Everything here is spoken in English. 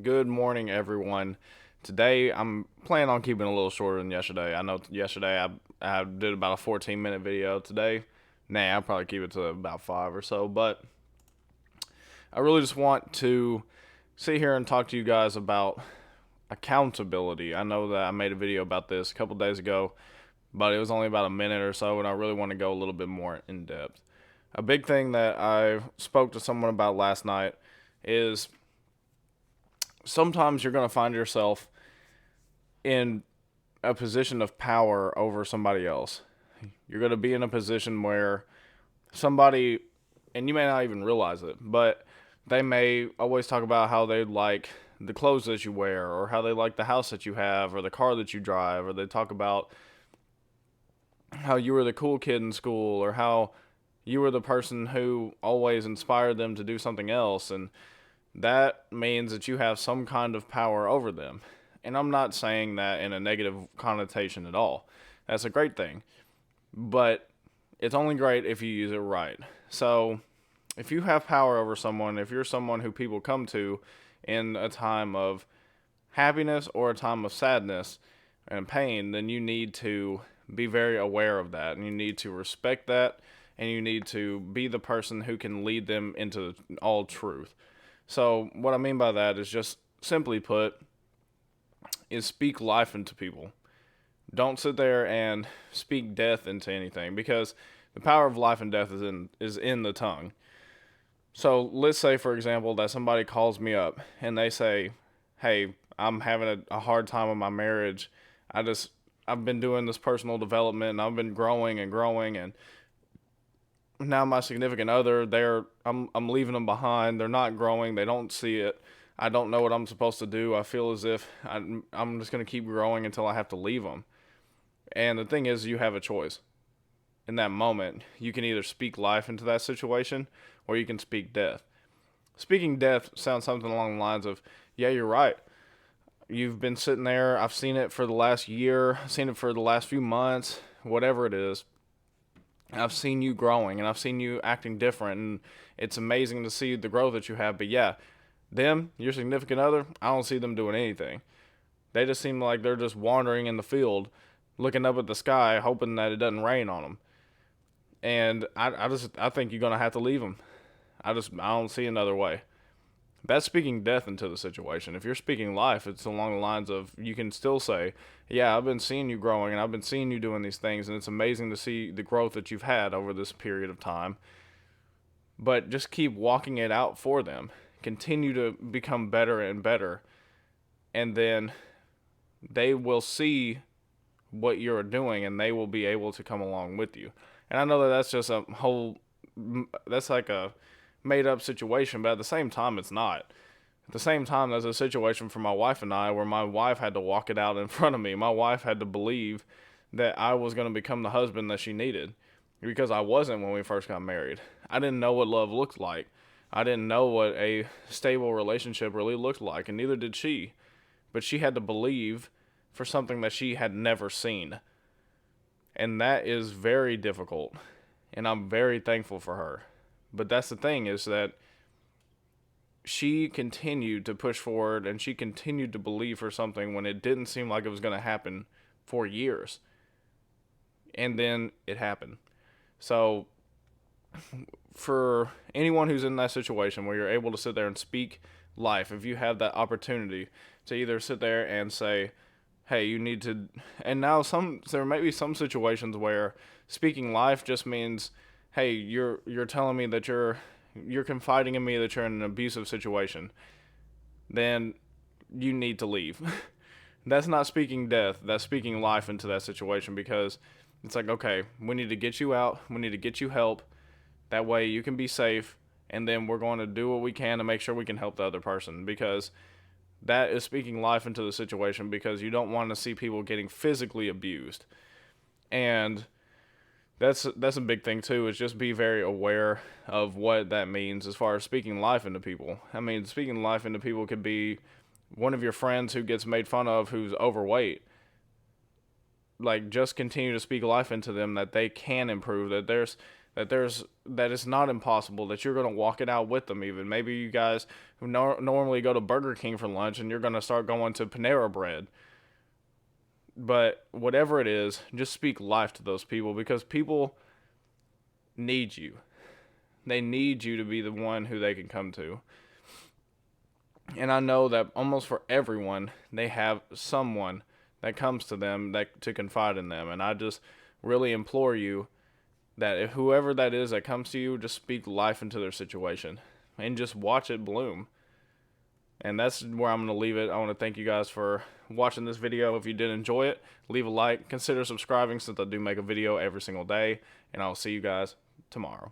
Good morning, everyone. Today, I'm planning on keeping it a little shorter than yesterday. I know yesterday I did about a 14-minute video. Today, I'll probably keep it to about 5 or so. But I really just want to sit here and talk to you guys about accountability. I know that I made a video about this a couple days ago, but it was only about a minute or so, and I really want to go a little bit more in depth. A big thing that I spoke to someone about last night is sometimes you're going to find yourself in a position of power over somebody else. You're going to be in a position where somebody, and you may not even realize it, but they may always talk about how they like the clothes that you wear, or how they like the house that you have, or the car that you drive, or they talk about how you were the cool kid in school, or how you were the person who always inspired them to do something else. And that means that you have some kind of power over them. And I'm not saying that in a negative connotation at all. That's a great thing. But it's only great if you use it right. So, if you have power over someone, if you're someone who people come to in a time of happiness or a time of sadness and pain, then you need to be very aware of that. And you need to respect that. And you need to be the person who can lead them into all truth. So what I mean by that is, just simply put, is speak life into people. Don't sit there and speak death into anything, because the power of life and death is in the tongue. So let's say, for example, that somebody calls me up and they say, "Hey, I'm having a hard time with my marriage. I've been doing this personal development and I've been growing and growing, and now my significant other, I'm leaving them behind. They're not growing. They don't see it. I don't know what I'm supposed to do. I feel as if I'm just going to keep growing until I have to leave them." And the thing is, you have a choice. In that moment, you can either speak life into that situation, or you can speak death. Speaking death sounds something along the lines of, "Yeah, you're right. You've been sitting there. I've seen it for the last year, seen it for the last few months, whatever it is. I've seen you growing and I've seen you acting different, and it's amazing to see the growth that you have. But yeah, them, your significant other, I don't see them doing anything. They just seem like they're just wandering in the field, looking up at the sky, hoping that it doesn't rain on them. And I think you're gonna have to leave them. I don't see another way." That's speaking death into the situation. If you're speaking life, it's along the lines of, you can still say, "Yeah, I've been seeing you growing and I've been seeing you doing these things, and it's amazing to see the growth that you've had over this period of time." But just keep walking it out for them. Continue to become better and better, and then they will see what you're doing and they will be able to come along with you. And I know that that's just a whole, that's like a made up situation, but at the same time, it's not. At the same time, there's a situation for my wife and I where my wife had to walk it out in front of me. My wife had to believe that I was going to become the husband that she needed, because I wasn't when we first got married. I didn't know what love looked like. I didn't know what a stable relationship really looked like, and neither did she. But she had to believe for something that she had never seen. And that is very difficult. And I'm very thankful for her. But that's the thing, is that she continued to push forward and she continued to believe for something when it didn't seem like it was going to happen for years. And then it happened. So, for anyone who's in that situation where you're able to sit there and speak life, if you have that opportunity to either sit there and say, "Hey, you need to," and now there may be some situations where speaking life just means, "Hey, you're telling me that you're confiding in me that you're in an abusive situation," then you need to leave. That's not speaking death. That's speaking life into that situation, because it's like, okay, we need to get you out. We need to get you help. That way you can be safe, and then we're going to do what we can to make sure we can help the other person, because that is speaking life into the situation, because you don't want to see people getting physically abused. And that's a big thing too, is just be very aware of what that means as far as speaking life into people. I mean, speaking life into people could be one of your friends who gets made fun of, who's overweight. Like, just continue to speak life into them that they can improve, that that it's not impossible, that you're going to walk it out with them. Even maybe you guys who normally go to Burger King for lunch, and you're going to start going to Panera Bread. But whatever it is, just speak life to those people, because people need you. They need you to be the one who they can come to. And I know that almost for everyone, they have someone that comes to them that to confide in them. And I just really implore you that if whoever that is that comes to you, just speak life into their situation and just watch it bloom. And that's where I'm going to leave it. I want to thank you guys for watching this video. If you did enjoy it, leave a like. Consider subscribing, since I do make a video every single day. And I'll see you guys tomorrow.